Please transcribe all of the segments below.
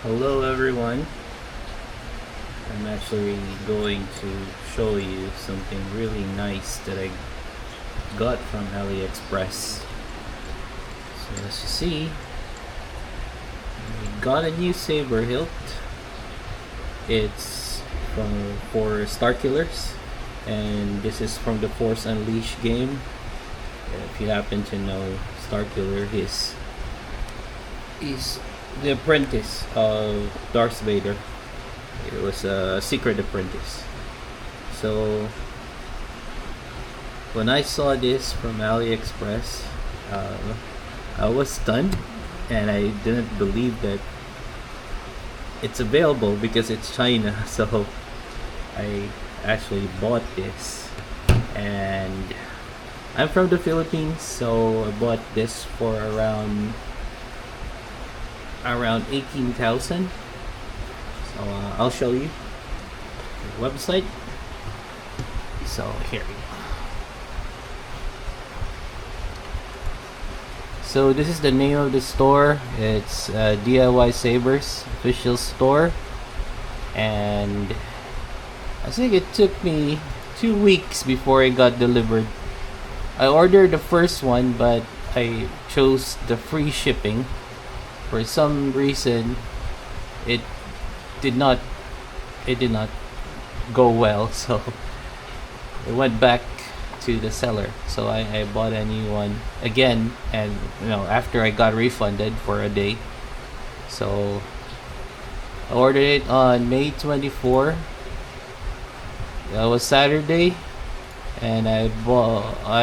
Hello everyone. I'm actually going to show you something really nice that I got from Aliexpress. So as you see, I got a new saber hilt. It's for Starkillers, and this is from the Force Unleashed game. If you happen to know Starkiller, he's the apprentice of Darth Vader. It was a secret apprentice. So when I saw this from AliExpress, I was stunned, and I didn't believe that it's available because it's China. So I actually bought this, and I'm from the Philippines, so I bought this for around 18,000. So I'll show you the website. So here we go. So this is the name of the store. It's DIY Sabers official store, and I think it took me 2 weeks before it got delivered. I ordered the first one, but I chose the free shipping. For some reason, it did not go well, so it went back to the seller. So I bought a new one again, and after I got refunded for a day. So I ordered it on May 24. That was Saturday, and I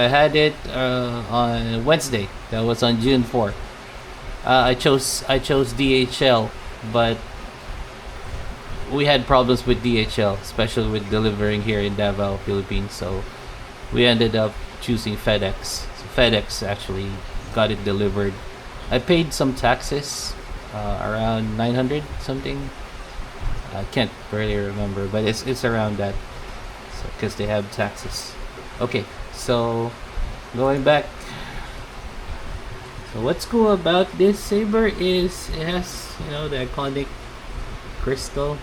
had it on Wednesday. That was on June 4. I chose DHL, but we had problems with DHL, especially with delivering here in Davao, Philippines. So we ended up choosing FedEx. So FedEx actually got it delivered. I paid some taxes, around 900 something. I can't really remember, but it's around that, because they have taxes. Okay, so going back. So what's cool about this saber is it has the iconic crystal.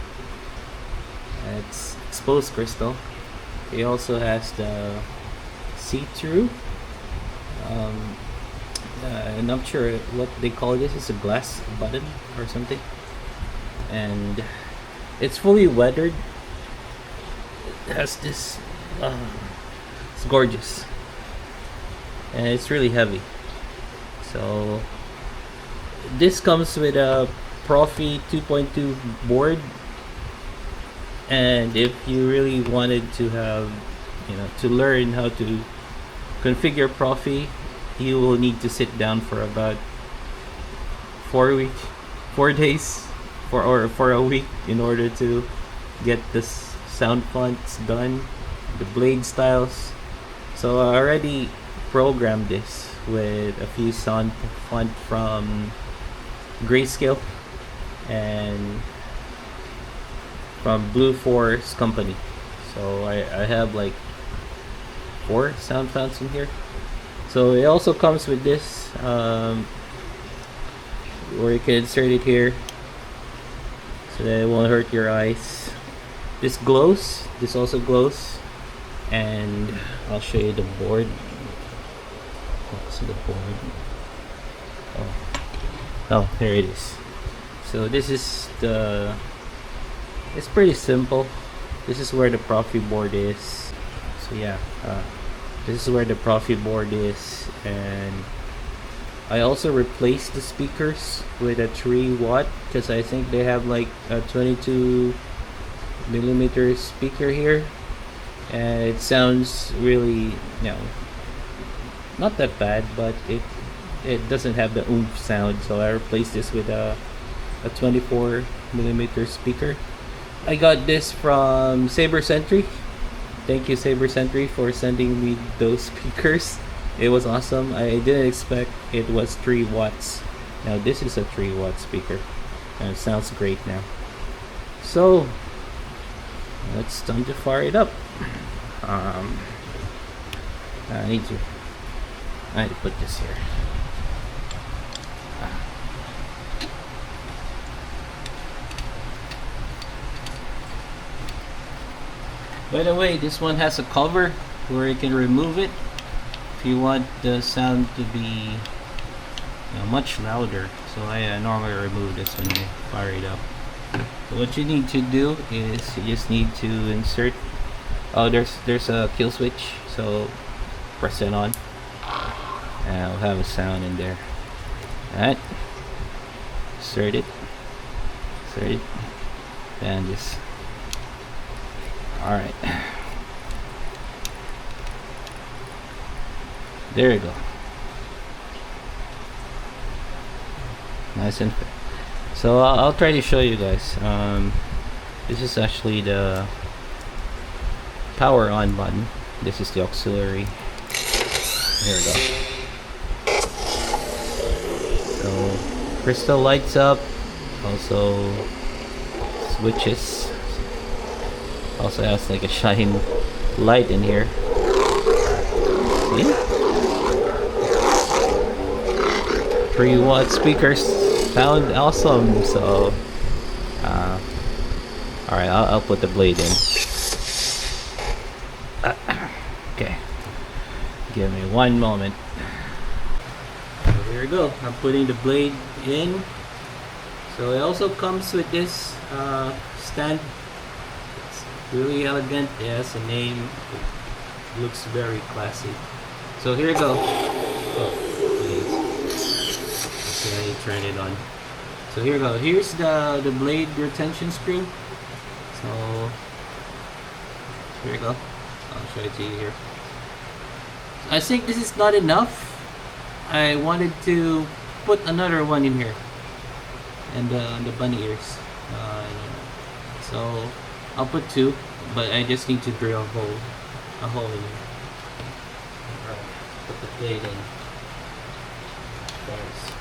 It's exposed crystal. It also has the see-through. I'm not sure what they call this. It's a glass button or something, and it's fully weathered. It has this. It's gorgeous, and it's really heavy. So this comes with a Profi 2.2 board, and if you really wanted to have to learn how to configure Profi, you will need to sit down for about 4 days for a week in order to get this sound fonts done, the blade styles. So I already programmed this with a few sound font from Grayscale and from Blue Force company. So I have like 4 sound fonts in here. So it also comes with this, where you can insert it here so that it won't hurt your eyes. This glows. This also glows, and I'll show you the board. See the board. Oh, there it is. So this is it's pretty simple. This is where the Profi board is. So yeah, this is where the Profi board is, and I also replaced the speakers with a 3-watt, because I think they have like a 22 millimeter speaker here, and it sounds really not that bad, but it doesn't have the oomph sound. So I replaced this with a 24 millimeter speaker. I got this from Saber Sentry. Thank you, Saber Sentry, for sending me those speakers. It was awesome. I didn't expect it was 3 watts. Now this is a 3-watt speaker, and it sounds great now. So it's time to fire it up. I need to put this here. By the way, this one has a cover where you can remove it if you want the sound to be much louder. So I normally remove this when I fire it up. So what you need to do is you just need to insert. Oh, there's a kill switch. So press it on, and I'll have a sound in there. Alright, insert it, and just. Alright. There you go. Nice and fair. So I'll try to show you guys. This is actually the power on button. This is the auxiliary. Here we go. So crystal lights up. Also switches. Also has like a shine light in here. See? 3-watt speakers sound awesome. So alright, I'll put the blade in. Okay, give me 1 moment. So here we go, I'm putting the blade in. So it also comes with this stand. It's really elegant. It has a name. It looks very classy. So here we go. Oh, please. Okay, turn it on. So here we go. Here's the blade retention screw. So here we go. I'll show it to you here. I think this is not enough. I wanted to put another one in here, and the bunny ears. So I'll put 2, but I just need to drill a hole in here. Alright, put the blade in first.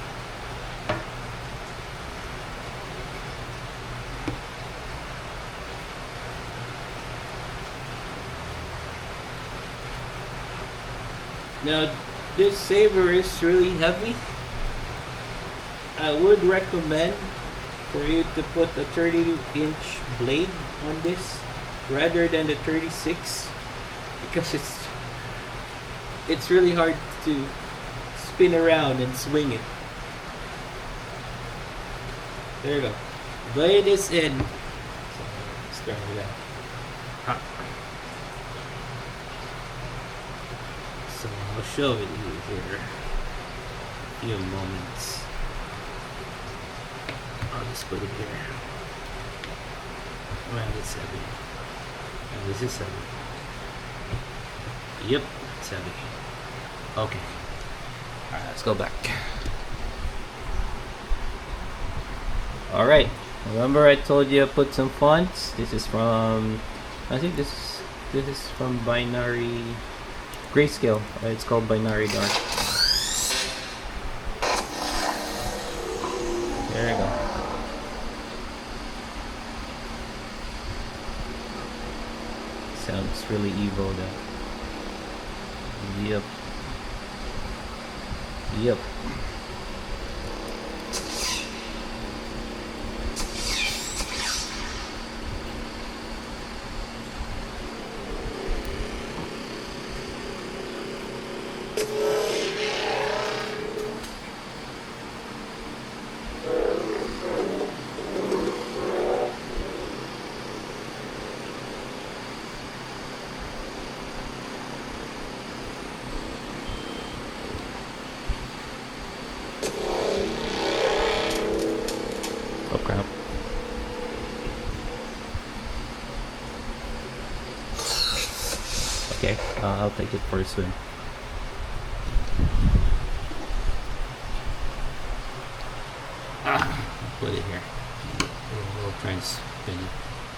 Now this saber is really heavy. I would recommend for you to put a 30-inch blade on this rather than the 36, because it's really hard to spin around and swing it. There you go. Blade is in. So let's start with that. So I'll show it to you here. A few moments. I'll just put it here. Well, it's heavy. And this is heavy. Yep, it's heavy. Okay. Alright, let's go back. Alright. Remember I told you I put some fonts? This is from, I think this is from Binary Grayscale. It's called Binary Dark. There you go. Sounds really evil though. Yep. Yep. Oh crap. Okay, I'll take it for a swim. I'll put it here. We'll try and spin it.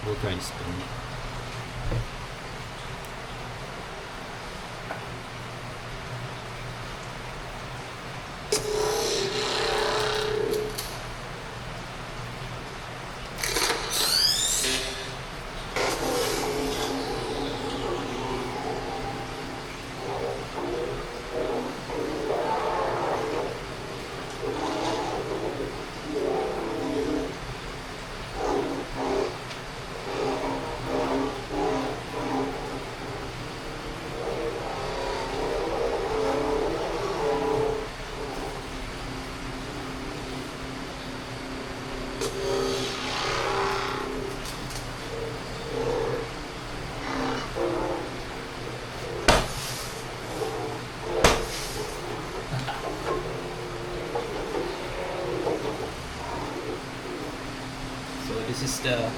We'll try and spin it. So this is the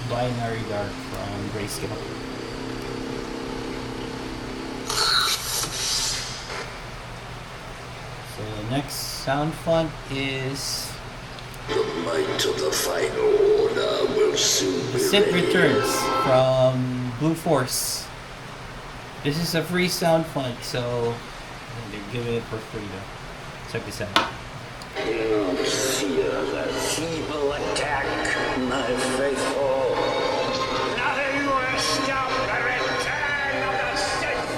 binary dark from Grayscale. So the next sound font is The might of the final order will soon be Sith ready. Returns from Blue Force. This is a free sound font, so they're giving it for free though. Check this out. Do not fear the feeble attack, my faithful. Nothing will stop the return of the Sith.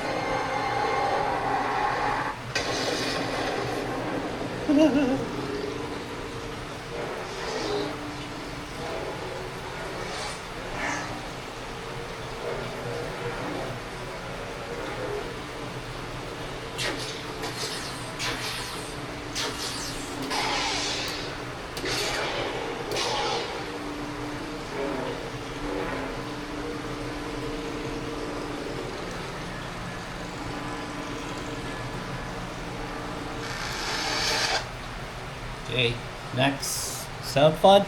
Okay, next sound font.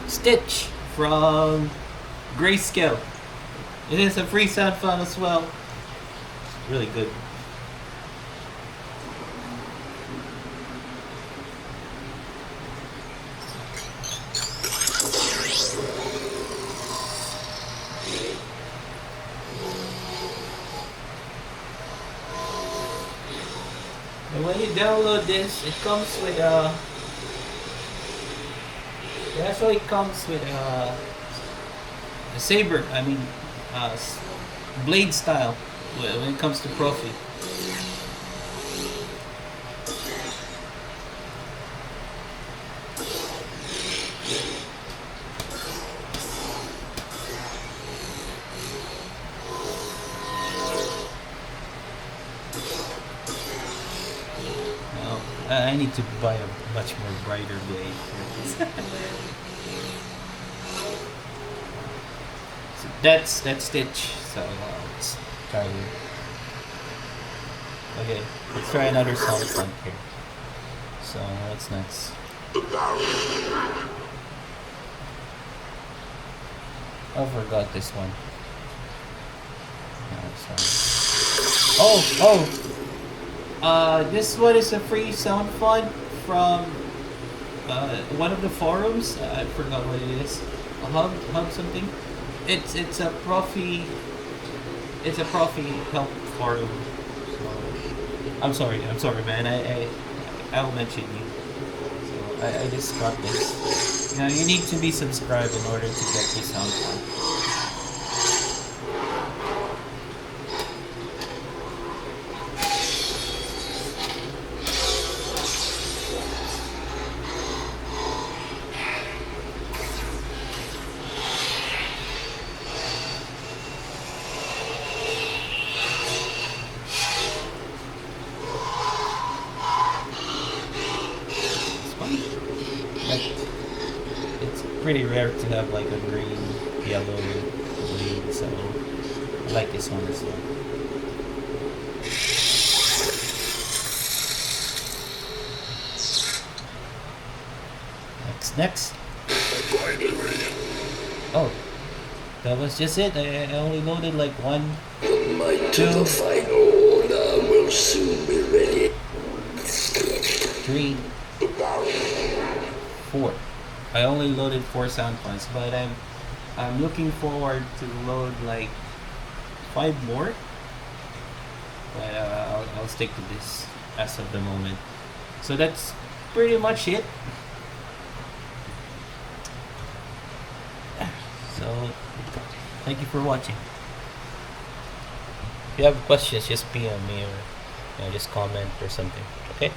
Stitch from Grayscale. It is a free sound font as well. Really good. And when you download this, it comes with a. It actually comes with a saber. I mean, blade style when it comes to Profi. I need to buy a much more brighter blade. So that's Stitch. So let's try it. Okay, let's try another sound font here. So what's next? I forgot this one. No, sorry. This one is a free sound font from one of the forums. I forgot what it is. A hub something. It's a profi. It's a profi help forum. So, I'm sorry, man. I'll mention you. So I just got this. Now you need to be subscribed in order to get this sound font. Pretty rare to have like a green, yellow blade, so I like this one as well. Next. Oh, that was just it. I only loaded like 1, The might 2, of the final order will soon be ready. 3, 4. I only loaded 4 sound fonts, but I'm looking forward to load like 5 more. But I'll stick to this as of the moment. So that's pretty much it. So thank you for watching. If you have questions, just PM me or just comment or something. Okay.